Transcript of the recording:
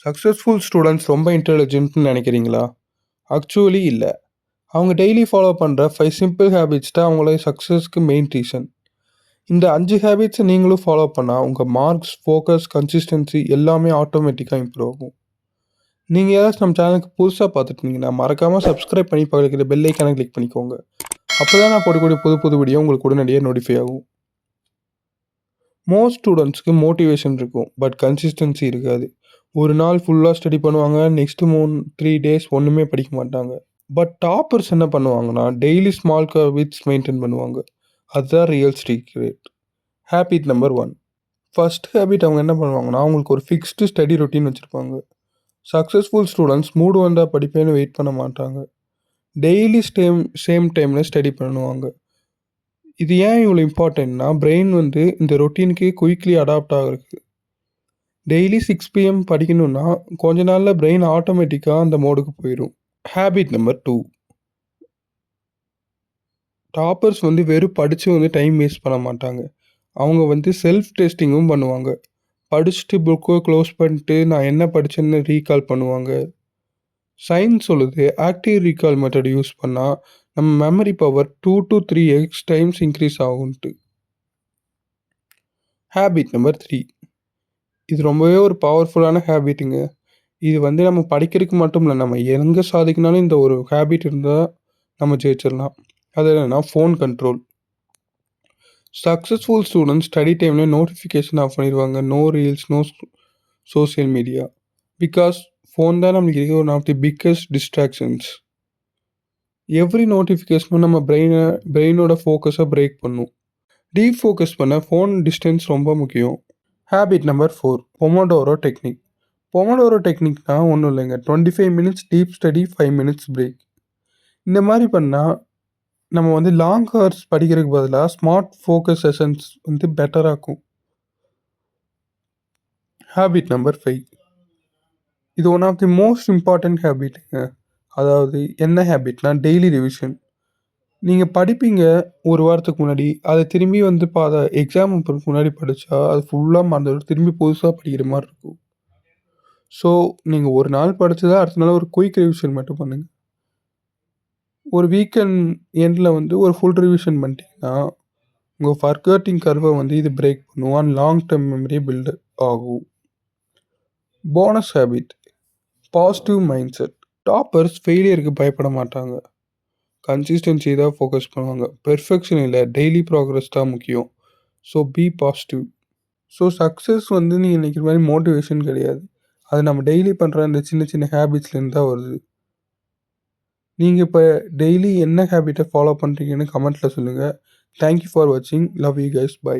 Successful students ரொம்ப இன்டெலிஜென்ட்னு நினைக்கிறீங்களா? Actually இல்ல. அவங்க டெய்லி ஃபாலோ பண்ற 5 சிம்பிள் ஹேபிட்ஸ் தான் அவங்களோட சக்ஸஸ்க்கு மெயின் ரீசன். இந்த 5 ஹேபிட்ஸ நீங்களும் ஃபாலோ பண்ணா உங்க மார்க்ஸ், ஃபோக்கஸ், கன்சிஸ்டன்சி எல்லாமே ஆட்டோமேட்டிக்கா இம்ப்ரூவ் ஆகும். நீங்க யாராச்சும் நம்ம சேனலுக்கு புதுசா பார்த்துட்டு இருந்தீங்கன்னா, மறக்காம சப்ஸ்கிரைப் பண்ணி பக்கத்துல இருக்கிற பெல் ஐகானை கிளிக் பண்ணிக்கோங்க. அப்பதான் நான் போடக்கூடிய புது புது வீடியோ உங்களுக்கு உடனடியாக நோட்டிஃபை ஆகும். மோஸ்ட் ஸ்டூடண்ட்ஸ்க்கு மோட்டிவேஷன் இருக்கும். பட் கன்சிஸ்டன்சி இருக்காது. ஒரு நாள் ஃபுல்லா ஸ்டடி பண்ணுவாங்க. நெக்ஸ்ட் 3 டேஸ் ஒண்ணுமே படிக்க மாட்டாங்க. பட் டாப்பர்ஸ் என்ன பண்ணுவாங்கன்னா, டெய்லி ஸ்மால் ஹேபிட்ஸ் மெயின்டெயின் பண்ணுவாங்க. அதுதான் real secret. Habit number 1. First habit அவங்க என்ன பண்ணுவாங்கன்னா, அவங்களுக்கு ஒரு ஃபிக்ஸ்டு ஸ்டடி ரொட்டீன் வச்சிருப்பாங்க. சக்ஸஸ்ஃபுல் ஸ்டூடண்ட்ஸ் மூடு வந்தா படிப்பேன்னு வெயிட் பண்ண மாட்டாங்க. டெய்லி சேம் டைம்ல ஸ்டடி பண்ணுவாங்க. இது ஏன் இவ்வளோ இம்பார்ட்டன்ட்னா, பிரெயின் இந்த ரொட்டீனுக்கு குயிக்லி அடாப்ட் ஆகுறதுக்கு. டெய்லி 6 PM படிக்கணும்னா, கொஞ்ச நாள்ல பிரெயின் ஆட்டோமேட்டிக்கா அந்த மோடுக்கு போயிரும். Habit number 2. டாப்பர்ஸ் வெறும் படிச்சு டைம் வேஸ்ட் பண்ண மாட்டாங்க. அவங்க செல்ஃப் டெஸ்டிங்கும் பண்ணுவாங்க. படிச்சுட்டு புக்கை க்ளோஸ் பண்ணிட்டு நான் என்ன படிச்சேன்னு ரீகால் பண்ணுவாங்க. சயின்ஸ் சொல்லுது ஆக்டிவ் ரீகால் மெத்தட் யூஸ் பண்ணால் நம்ம memory power 2 to 3x times increase ஆகும்ட்டு. Habit number 3. இது ரொம்பவே ஒரு பவர்ஃபுல்லான ஹேபிட்டுங்க. இது நம்ம படிக்கிறதுக்கு மட்டும் இல்லை, நம்ம எங்கே சாதிக்கனாலும் இந்த ஒரு ஹேபிட் இருந்தால் நம்ம ஜெயிச்சிடலாம். அது என்னென்னா phone control. Successful students study டைமில் நோட்டிஃபிகேஷன் ஆஃப் பண்ணிடுவாங்க. No reels, no social media. Because phone தான் நம்மளுக்கு இருக்க one of the biggest distractions. Every நோட்டிஃபிகேஷனும் நம்ம பிரெயினோட ஃபோக்கஸை பிரேக் பண்ணும். டீப் ஃபோக்கஸ் பண்ண ஃபோன் டிஸ்டன்ஸ் ரொம்ப முக்கியம். Habit number 4. Pomodoro technique. Pomodoro டெக்னிக்னா ஒன்றும் இல்லைங்க, 25 minutes deep study, 5 minutes break. இந்த மாதிரி பண்ணால் நம்ம லாங் ஹவர்ஸ் படிக்கிறதுக்கு பதிலாக ஸ்மார்ட் ஃபோக்கஸ் செஷன்ஸ் பெட்டராக இருக்கும். Habit number 5. இது one of the most important ஹேபிட்டுங்க. அதாவது என்ன ஹேபிட்னா டெய்லி ரிவிஷன். நீங்கள் படிப்பீங்க ஒரு வாரத்துக்கு முன்னாடி, அதை திரும்பி எக்ஸாம் முன்னாடி படித்தா அது ஃபுல்லாக மறந்துடும். திரும்பி புதுசாக படிக்கிற மாதிரி இருக்கும். ஸோ நீங்கள் ஒரு நாள் படித்ததா அடுத்த நாள் ஒரு குயிக் ரிவிஷன் மட்டும் பண்ணுங்கள். ஒரு வீக்கெண்ட் எண்டில் ஒரு ஃபுல் ரிவிஷன் பண்ணிட்டீங்கன்னா உங்கள் ஃபர்கட்டிங் கர்வை இது பிரேக் பண்ணுவோம். லாங் டேர்ம் மெமரி பில்டு ஆகும். Bonus habit, positive mindset. Toppers ஃபெயிலியருக்கு பயப்பட மாட்டாங்க. கன்சிஸ்டன்சி தான் ஃபோக்கஸ் பண்ணுவாங்க. பெர்ஃபெக்ஷன் இல்லை, டெய்லி ப்ராக்ரஸ் தான் முக்கியம். So be positive. So success நீங்கள் நினைக்கிற மாதிரி மோட்டிவேஷன் கிடையாது. அது நம்ம டெய்லி பண்ணுற அந்த சின்ன சின்ன ஹேபிட்ஸ்லேருந்து தான் வருது. நீங்கள் இப்போ டெய்லி என்ன ஹேபிட்டை ஃபாலோ பண்ணுறீங்கன்னு கமெண்ட்டில் சொல்லுங்கள். தேங்க்யூ ஃபார் வாட்சிங். Love you guys. பை.